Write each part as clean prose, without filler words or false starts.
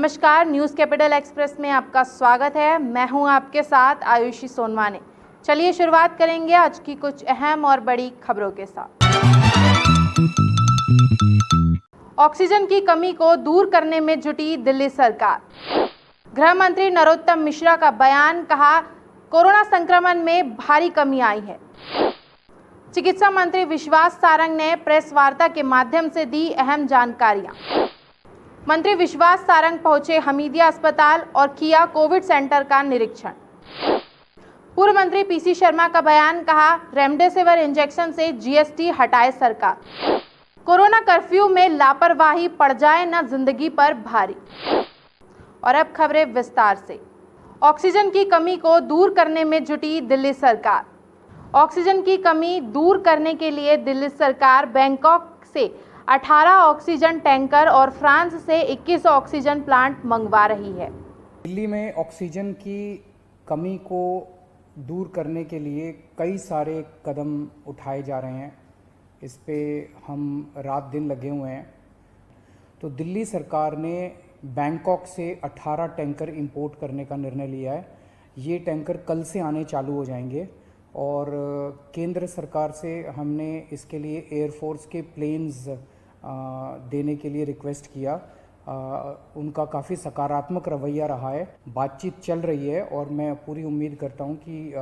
नमस्कार, news capital express में आपका स्वागत है। मैं हूं आपके साथ आयुषी सोनवाने। चलिए शुरुआत करेंगे आज की कुछ अहम और बड़ी खबरों के साथ। ऑक्सीजन की कमी को दूर करने में जुटी दिल्ली सरकार। गृह मंत्री नरोत्तम मिश्रा का बयान, कहा कोरोना संक्रमण में भारी कमी आई है। चिकित्सा मंत्री विश्वास सारंग ने प्रेस वार्ता के माध्यम से दी अहम जानकारियां। मंत्री विश्वास सारंग पहुंचे हमीदिया अस्पताल और किया कोविड सेंटर का निरीक्षण। पूर्व मंत्री पीसी शर्मा का बयान, कहा रेमडेसिविर इंजेक्शन से जीएसटी हटाए सरकार। कोरोना कर्फ्यू में लापरवाही पड़ जाए न जिंदगी पर भारी। और अब खबरें विस्तार से। ऑक्सीजन की कमी को दूर करने में जुटी दिल्ली सरकार। ऑक्सीजन की कमी दूर करने के लिए दिल्ली सरकार बैंकॉक से 18 ऑक्सीजन टैंकर और फ्रांस से 21 ऑक्सीजन प्लांट मंगवा रही है। दिल्ली में ऑक्सीजन की कमी को दूर करने के लिए कई सारे कदम उठाए जा रहे हैं। इस पे हम रात दिन लगे हुए हैं। तो दिल्ली सरकार ने बैंकॉक से 18 टैंकर इंपोर्ट करने का निर्णय लिया है। ये टैंकर कल से आने चालू हो जाएंगे और केंद्र सरकार से हमने इसके लिए एयरफोर्स के प्लेन्स देने के लिए रिक्वेस्ट किया। उनका काफ़ी सकारात्मक रवैया रहा है। बातचीत चल रही है और मैं पूरी उम्मीद करता हूं कि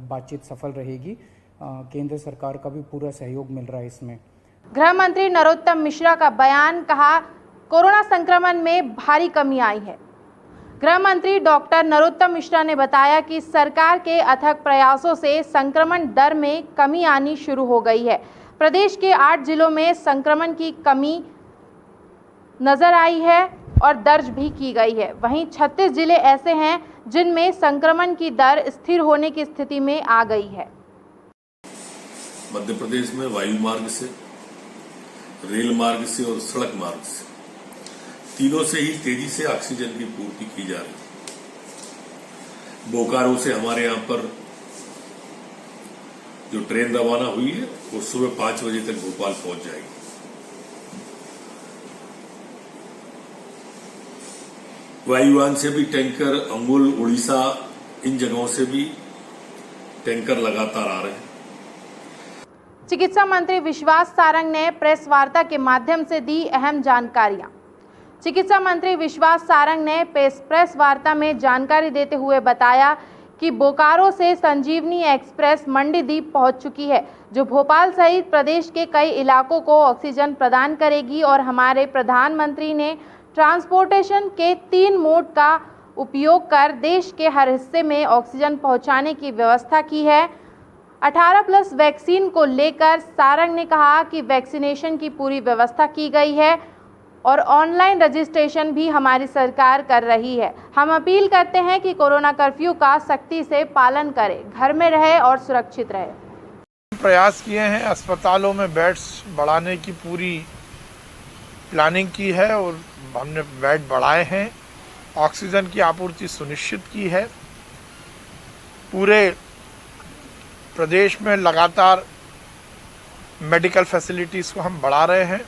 बातचीत सफल रहेगी। केंद्र सरकार का भी पूरा सहयोग मिल रहा है इसमें। गृह मंत्री नरोत्तम मिश्रा का बयान, कहा कोरोना संक्रमण में भारी कमी आई है। गृह मंत्री डॉक्टर नरोत्तम मिश्रा ने बताया कि सरकार के अथक प्रयासों से संक्रमण दर में कमी आनी शुरू हो गई है। प्रदेश के 8 जिलों में संक्रमण की कमी नजर आई है और दर्ज भी की गई है। वहीं 36 जिले ऐसे हैं जिनमें संक्रमण की दर स्थिर होने की स्थिति में आ गई है। मध्य प्रदेश में वायु मार्ग से, रेल मार्ग से और सड़क मार्ग से, तीनों से ही तेजी से ऑक्सीजन की पूर्ति की जा रही है। बोकारो से हमारे यहां पर जो ट्रेन रवाना हुई है वो सुबह 5 बजे तक भोपाल पहुंच जाएगी। वायुयान से भी टैंकर, अंगुल, उड़ीसा, इन जगहों से भी टैंकर लगातार आ रहे हैं। चिकित्सा मंत्री विश्वास सारंग ने प्रेस वार्ता के माध्यम से दी अहम जानकारियां। चिकित्सा मंत्री विश्वास सारंग ने प्रेस वार्ता में जानकारी देते हुए बताया कि बोकारो से संजीवनी एक्सप्रेस मंडीदीप पहुंच चुकी है, जो भोपाल सहित प्रदेश के कई इलाकों को ऑक्सीजन प्रदान करेगी। और हमारे प्रधानमंत्री ने ट्रांसपोर्टेशन के 3 मोड का उपयोग कर देश के हर हिस्से में ऑक्सीजन पहुंचाने की व्यवस्था की है। 18+ वैक्सीन को लेकर सारंग ने कहा कि वैक्सीनेशन की पूरी व्यवस्था की गई है और ऑनलाइन रजिस्ट्रेशन भी हमारी सरकार कर रही है। हम अपील करते हैं कि कोरोना कर्फ्यू का सख्ती से पालन करें, घर में रहे और सुरक्षित रहे। प्रयास किए हैं, अस्पतालों में बेड्स बढ़ाने की पूरी प्लानिंग की है और हमने बेड बढ़ाए हैं। ऑक्सीजन की आपूर्ति सुनिश्चित की है। पूरे प्रदेश में लगातार मेडिकल फैसिलिटीज़ को हम बढ़ा रहे हैं।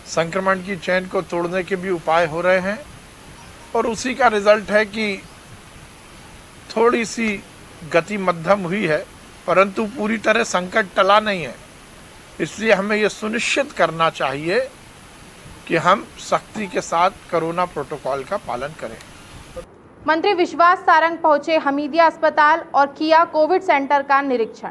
संक्रमण की चेन को तोड़ने के भी उपाय हो रहे हैं और उसी का रिजल्ट है कि थोड़ी सी गति मध्यम हुई है, परंतु पूरी तरह संकट टला नहीं है। इसलिए हमें ये सुनिश्चित करना चाहिए कि हम सख्ती के साथ कोरोना प्रोटोकॉल का पालन करें। मंत्री विश्वास सारंग पहुंचे हमीदिया अस्पताल और किया कोविड सेंटर का निरीक्षण।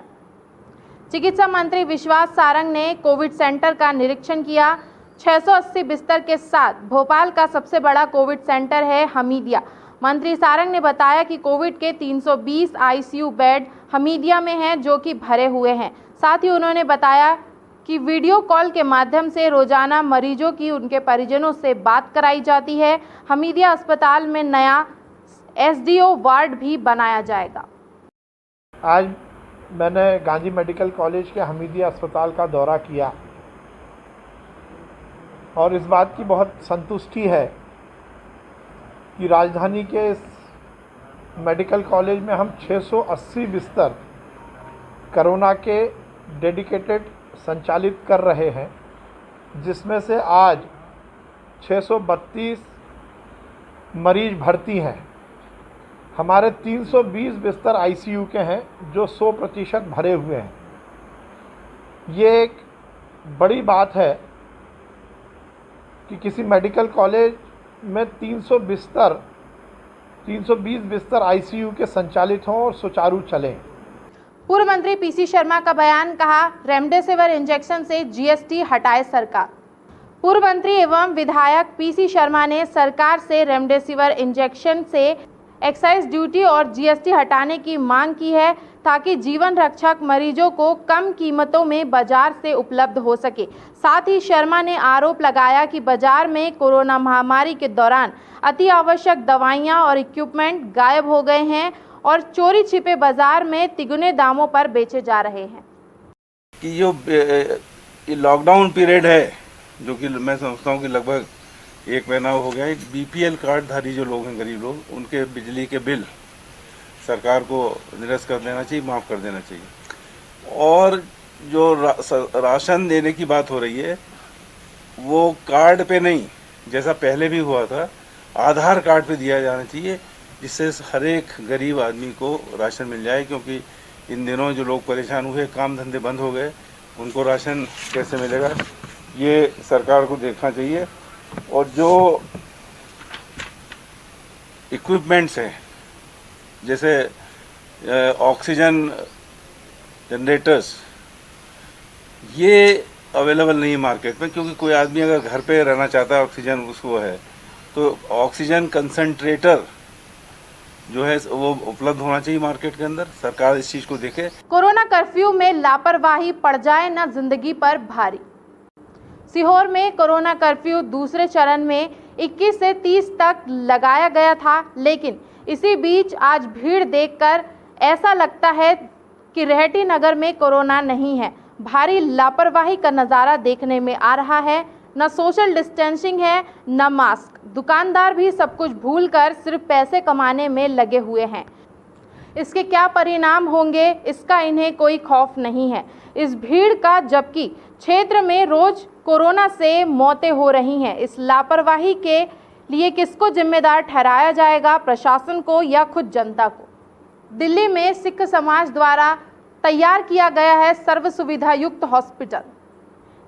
चिकित्सा मंत्री विश्वास सारंग ने कोविड सेंटर का निरीक्षण किया। 680 बिस्तर के साथ भोपाल का सबसे बड़ा कोविड सेंटर है हमीदिया। मंत्री सारंग ने बताया कि कोविड के 320 आईसीयू बेड हमीदिया में हैं, जो कि भरे हुए हैं। साथ ही उन्होंने बताया कि वीडियो कॉल के माध्यम से रोजाना मरीजों की उनके परिजनों से बात कराई जाती है। हमीदिया अस्पताल में नया एसडीओ वार्ड भी बनाया जाएगा। आज मैंने गांधी मेडिकल कॉलेज के हमीदिया अस्पताल का दौरा किया और इस बात की बहुत संतुष्टि है कि राजधानी के इस मेडिकल कॉलेज में हम 680 बिस्तर कोरोना के डेडिकेटेड संचालित कर रहे हैं, जिसमें से आज 632 मरीज भर्ती हैं। हमारे 320 बिस्तर आईसीयू के हैं जो 100% भरे हुए हैं। ये एक बड़ी बात है कि किसी मेडिकल कॉलेज में 320 बिस्तर आईसीयू के संचालित हों और सुचारू चलें। पूर्व मंत्री पीसी शर्मा का बयान, कहा रेमडेसिविर इंजेक्शन से जीएसटी हटाए सरकार। पूर्व मंत्री एवं विधायक पीसी शर्मा ने सरकार से रेमडेसिविर इंजेक्शन से एक्साइज ड्यूटी और जीएसटी हटाने की मांग की है ताकि जीवन रक्षक मरीजों को कम कीमतों में बाजार से उपलब्ध हो सके। साथ ही शर्मा ने आरोप लगाया कि बाजार में कोरोना महामारी के दौरान अति आवश्यक दवाइयां और इक्विपमेंट गायब हो गए हैं और चोरी छिपे बाजार में तिगुने दामों पर बेचे जा रहे हैं। कि जो लॉकडाउन पीरियड है, जो कि मैं समझता हूँ कि लगभग 1 महीना हो गया है, बीपीएल कार्डधारी जो लोग हैं, गरीब लोग, उनके बिजली के बिल सरकार को निरस्त कर देना चाहिए, माफ़ कर देना चाहिए। और जो राशन देने की बात हो रही है वो कार्ड पे नहीं, जैसा पहले भी हुआ था, आधार कार्ड पे दिया जाना चाहिए, जिससे हर एक गरीब आदमी को राशन मिल जाए। क्योंकि इन दिनों जो लोग परेशान हुए, काम धंधे बंद हो गए, उनको राशन कैसे मिलेगा, ये सरकार को देखना चाहिए। और जो इक्विपमेंट्स हैं, जैसे ऑक्सीजन जनरेटर्स, ये अवेलेबल नहीं है मार्केट में। क्योंकि कोई आदमी अगर घर पे रहना चाहता है, ऑक्सीजन उसको है, तो ऑक्सीजन कंसंट्रेटर जो है वो उपलब्ध होना चाहिए मार्केट के अंदर। सरकार इस चीज को देखे। कोरोना कर्फ्यू में लापरवाही पड़ जाए ना जिंदगी पर भारी। सीहोर में कोरोना कर्फ्यू दूसरे चरण में 21 से 30 तक लगाया गया था, लेकिन इसी बीच आज भीड़ देखकर ऐसा लगता है कि रेहटी नगर में कोरोना नहीं है। भारी लापरवाही का नज़ारा देखने में आ रहा है। न सोशल डिस्टेंसिंग है, न मास्क। दुकानदार भी सब कुछ भूलकर सिर्फ पैसे कमाने में लगे हुए हैं। इसके क्या परिणाम होंगे, इसका इन्हें कोई खौफ नहीं है। इस भीड़ का, जबकि क्षेत्र में रोज कोरोना से मौतें हो रही हैं। इस लापरवाही के लिए किसको जिम्मेदार ठहराया जाएगा, प्रशासन को या खुद जनता को? दिल्ली में सिख समाज द्वारा तैयार किया गया है सर्व सुविधा युक्त हॉस्पिटल।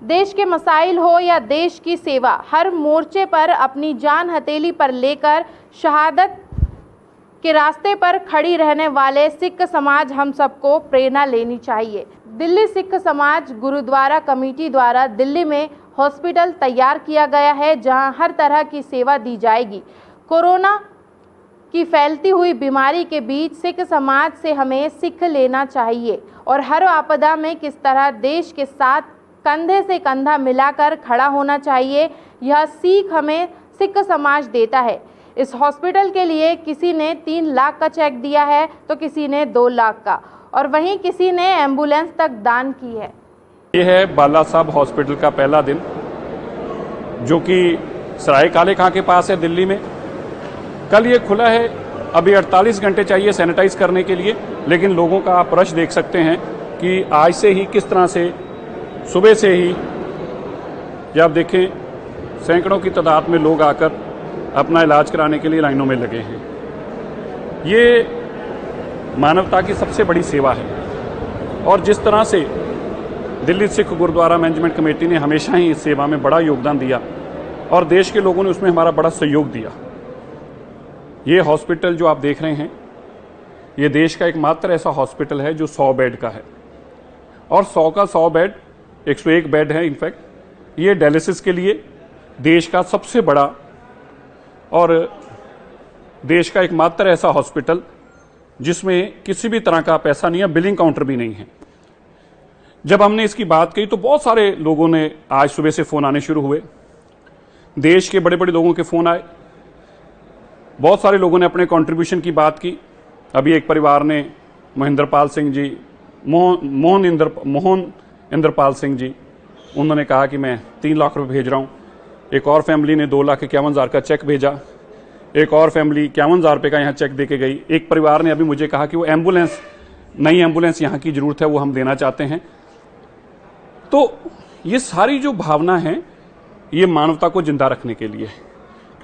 देश के मसाइल हो या देश की सेवा, हर मोर्चे पर अपनी जान हथेली पर लेकर शहादत के रास्ते पर खड़ी रहने वाले सिख समाज हम सबको प्रेरणा लेनी चाहिए। दिल्ली सिख समाज गुरुद्वारा कमेटी द्वारा दिल्ली में हॉस्पिटल तैयार किया गया है, जहां हर तरह की सेवा दी जाएगी। कोरोना की फैलती हुई बीमारी के बीच सिख समाज से हमें सीख लेना चाहिए और हर आपदा में किस तरह देश के साथ कंधे से कंधा मिलाकर खड़ा होना चाहिए, यह सीख हमें सिख समाज देता है। इस हॉस्पिटल के लिए किसी ने 3 लाख का चेक दिया है तो किसी ने 2 लाख का, और वहीं किसी ने एम्बुलेंस तक दान की है। ये है बाला साहब हॉस्पिटल का पहला दिन, जो कि सराय काले खां के पास है दिल्ली में। कल ये खुला है। अभी 48 घंटे चाहिए सैनिटाइज करने के लिए, लेकिन लोगों का आप रश देख सकते हैं कि आज से ही किस तरह से, सुबह से ही, जब आप देखें सैकड़ों की तादाद में लोग आकर अपना इलाज कराने के लिए लाइनों में लगे हैं। ये मानवता की सबसे बड़ी सेवा है। और जिस तरह से दिल्ली सिख गुरुद्वारा मैनेजमेंट कमेटी ने हमेशा ही इस सेवा में बड़ा योगदान दिया और देश के लोगों ने उसमें हमारा बड़ा सहयोग दिया। ये हॉस्पिटल जो आप देख रहे हैं, ये देश का एकमात्र ऐसा हॉस्पिटल है जो 100 बेड का है, और 100 का 100 बेड 101 बेड है। इनफैक्ट ये डायलिसिस के लिए देश का सबसे बड़ा और देश का एकमात्र ऐसा हॉस्पिटल जिसमें किसी भी तरह का पैसा नहीं है, बिलिंग काउंटर भी नहीं है। जब हमने इसकी बात कही तो बहुत सारे लोगों ने आज सुबह से फ़ोन आने शुरू हुए। देश के बड़े बड़े लोगों के फ़ोन आए, बहुत सारे लोगों ने अपने कंट्रीब्यूशन की बात की। अभी एक परिवार ने महेंद्रपाल सिंह जी, मोहन इंद्रपाल सिंह जी, उन्होंने कहा कि मैं 3 लाख रुपए भेज रहा हूँ। एक और फैमिली ने 2,51,000 का चेक भेजा। एक और फैमिली 51,000 रुपये का यहाँ चेक दे के गई। एक परिवार ने अभी मुझे कहा कि वो एम्बुलेंस, नई एम्बुलेंस यहाँ की ज़रूरत है, वो हम देना चाहते हैं। तो ये सारी जो भावना है, ये मानवता को जिंदा रखने के लिए,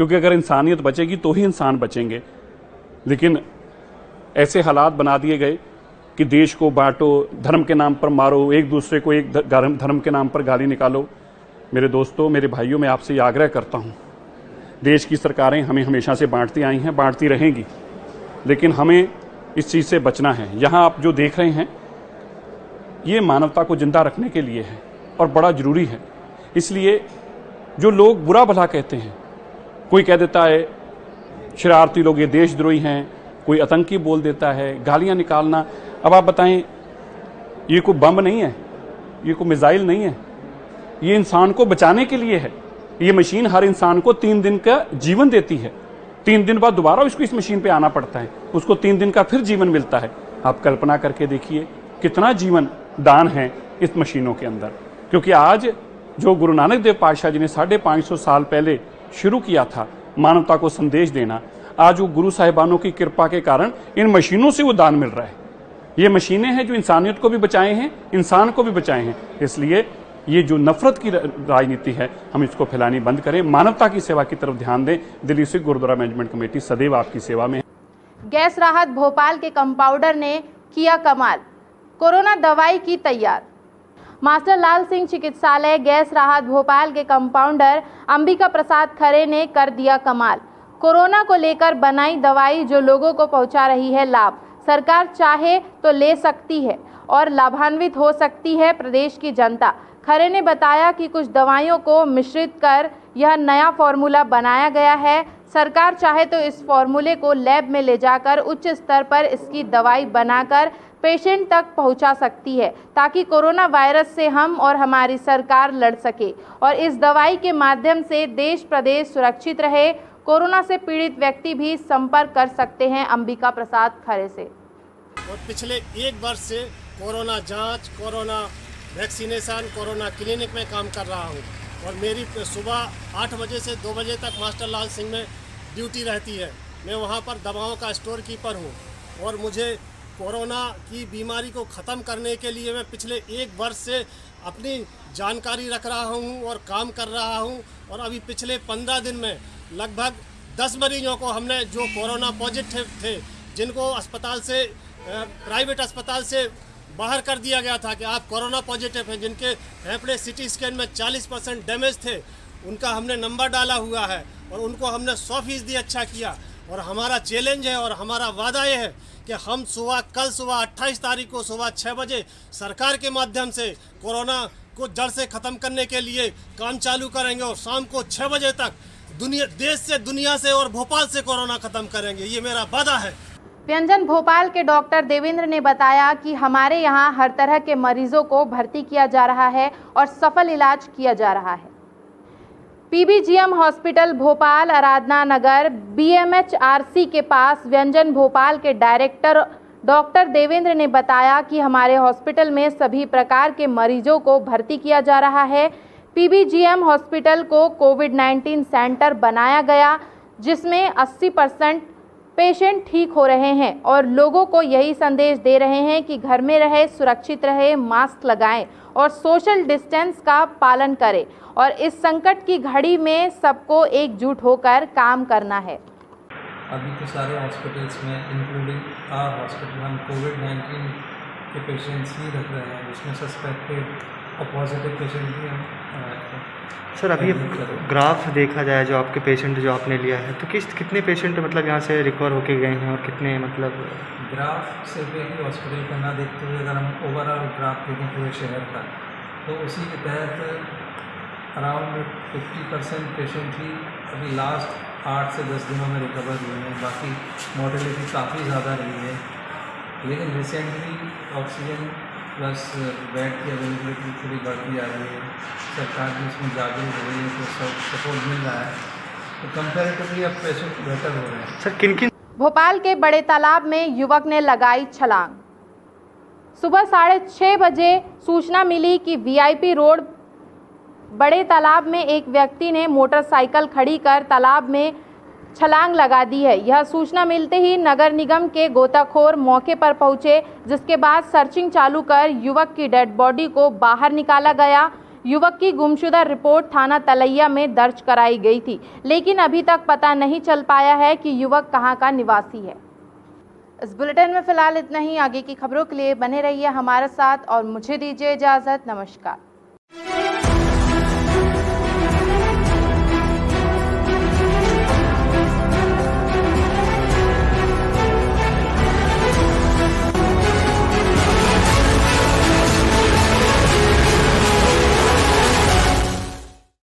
क्योंकि अगर इंसानियत बचेगी तो ही इंसान बचेंगे। लेकिन ऐसे हालात बना दिए गए कि देश को बांटो, धर्म के नाम पर मारो, एक दूसरे को एक धर्म के नाम पर गाली निकालो। मेरे दोस्तों, मेरे भाइयों, मैं आपसे ये आग्रह करता हूँ, देश की सरकारें हमें हमेशा से बांटती आई हैं, बांटती रहेंगी, लेकिन हमें इस चीज़ से बचना है। यहाँ आप जो देख रहे हैं ये मानवता को जिंदा रखने के लिए है और बड़ा ज़रूरी है। इसलिए जो लोग बुरा भला कहते हैं, कोई कह देता है शरारती लोग ये देशद्रोही हैं, कोई आतंकी बोल देता है, गालियाँ निकालना। अब आप बताएं, ये कोई बम नहीं है, ये कोई मिसाइल नहीं है, ये इंसान को बचाने के लिए है। ये मशीन हर इंसान को 3 दिन का जीवन देती है। 3 दिन बाद दोबारा उसको इस मशीन पे आना पड़ता है, उसको 3 दिन का फिर जीवन मिलता है। आप कल्पना करके देखिए कितना जीवन दान है इस मशीनों के अंदर। क्योंकि आज जो गुरु नानक देव पातशाह जी ने 550 साल पहले शुरू किया था मानवता को संदेश देना, आज वो गुरु साहिबानों की कृपा के कारण इन मशीनों से वो दान मिल रहा है। ये मशीनें हैं जो इंसानियत को भी बचाए हैं, इंसान को भी बचाए हैं। इसलिए ये जो नफरत की राजनीति है, हम इसको फैलानी बंद करें, मानवता की सेवा की तरफ ध्यान दें। दिल्ली सिख गुरुद्वारा मैनेजमेंट कमेटी सदैव आपकी सेवा में है। गैस राहत भोपाल के कंपाउंडर ने किया कमाल, कोरोना दवाई की तैयार। मास्टर लाल सिंह चिकित्सालय गैस राहत भोपाल के कंपाउंडर अंबिका प्रसाद खरे ने कर दिया कमाल। कोरोना को लेकर बनाई दवाई जो लोगों को पहुंचा रही है लाभ। सरकार चाहे तो ले सकती है और लाभान्वित हो सकती है प्रदेश की जनता। खरे ने बताया कि कुछ दवाइयों को मिश्रित कर यह नया फॉर्मूला बनाया गया है। सरकार चाहे तो इस फॉर्मूले को लैब में ले जाकर उच्च स्तर पर इसकी दवाई बनाकर पेशेंट तक पहुंचा सकती है, ताकि कोरोना वायरस से हम और हमारी सरकार लड़ सके और इस दवाई के माध्यम से देश प्रदेश सुरक्षित रहे। कोरोना से पीड़ित व्यक्ति भी संपर्क कर सकते हैं अंबिका प्रसाद खरे से। और पिछले 1 वर्ष से कोरोना जांच, कोरोना वैक्सीनेशन, कोरोना क्लिनिक में काम कर रहा हूं और मेरी सुबह 8 बजे से 2 बजे तक मास्टर लाल सिंह में ड्यूटी रहती है। मैं वहां पर दवाओं का स्टोर कीपर हूं और मुझे कोरोना की बीमारी को ख़त्म करने के लिए मैं पिछले 1 वर्ष से अपनी जानकारी रख रहा हूं और काम कर रहा हूं। और अभी पिछले 15 दिन में लगभग 10 मरीजों को हमने जो कोरोना पॉजिटिव थे, जिनको अस्पताल से प्राइवेट अस्पताल से बाहर कर दिया गया था कि आप कोरोना पॉजिटिव हैं, जिनके फेफड़े सिटी स्कैन में 40% डैमेज थे, उनका हमने नंबर डाला हुआ है और उनको हमने 100% अच्छा किया। और हमारा चैलेंज है और हमारा वादा ये है कि हम कल सुबह 28 तारीख को सुबह 6 बजे सरकार के माध्यम से कोरोना को जड़ से ख़त्म करने के लिए काम चालू करेंगे और शाम को 6 बजे तक देश से, दुनिया से और भोपाल से कोरोना ख़त्म करेंगे। ये मेरा वादा है। व्यंजन भोपाल के डॉक्टर देवेंद्र ने बताया कि हमारे यहाँ हर तरह के मरीजों को भर्ती किया जा रहा है और सफल इलाज किया जा रहा है। पीबीजीएम हॉस्पिटल भोपाल, आराधना नगर, BMHRC के पास व्यंजन भोपाल के डायरेक्टर डॉक्टर देवेंद्र ने बताया कि हमारे हॉस्पिटल में सभी प्रकार के मरीजों को भर्ती किया जा रहा है। पीबीजीएम हॉस्पिटल को कोविड-19 सेंटर बनाया गया, जिसमें 80% पेशेंट ठीक हो रहे हैं और लोगों को यही संदेश दे रहे हैं कि घर में रहे, सुरक्षित रहे, मास्क लगाएं और सोशल डिस्टेंस का पालन करें और इस संकट की घड़ी में सबको एकजुट होकर काम करना है। अभी तो सारे हॉस्पिटल्स में इंक्लूडिंग आवर हॉस्पिटल हम कोविड-19 के पेशेंट्स ही रख रहे हैं, जिसमें सस्पेक्टेड और पॉजिटिव पेशेंट भी हम सर अभी ग्राफ देखा जाए जो आपके पेशेंट जो आपने लिया है, तो कितने पेशेंट मतलब यहाँ से रिकवर होके गए हैं और कितने मतलब ग्राफ सिर्फ एक ही हॉस्पिटल का ना देखते हुए अगर हम ओवरऑल ग्राफ देखें पूरे शहर का, तो उसी के तहत अराउंड 50% पेशेंट ही अभी लास्ट 8 से 10 दिनों में रिकवर हुए हैं। बाकी मॉर्टेलिटी काफ़ी ज़्यादा रही है, लेकिन रिसेंटली ऑक्सीजन प्लस बेड की अवेलेबिलिटी थोड़ी बढ़ती जा रही है, सरकार भी इसमें जागरूक हो रही है, तो सपोर्ट मिल रहा है, तो कंपैरेटिवली अब पेशेंट बेहतर हो रहे हैं। सर किन भोपाल के बड़े तालाब में युवक ने लगाई छलांग। सुबह 6:30 बजे सूचना मिली कि VIP रोड बड़े तालाब में एक व्यक्ति ने मोटरसाइकिल खड़ी कर तालाब में छलांग लगा दी है। यह सूचना मिलते ही नगर निगम के गोताखोर मौके पर पहुंचे, जिसके बाद सर्चिंग चालू कर युवक की डेड बॉडी को बाहर निकाला गया। युवक की गुमशुदा रिपोर्ट थाना तलैया में दर्ज कराई गई थी, लेकिन अभी तक पता नहीं चल पाया है कि युवक कहां का निवासी है। इस बुलेटिन में फिलहाल इतना ही। आगे की खबरों के लिए बने रहिए हमारे साथ और मुझे दीजिए इजाजत। नमस्कार।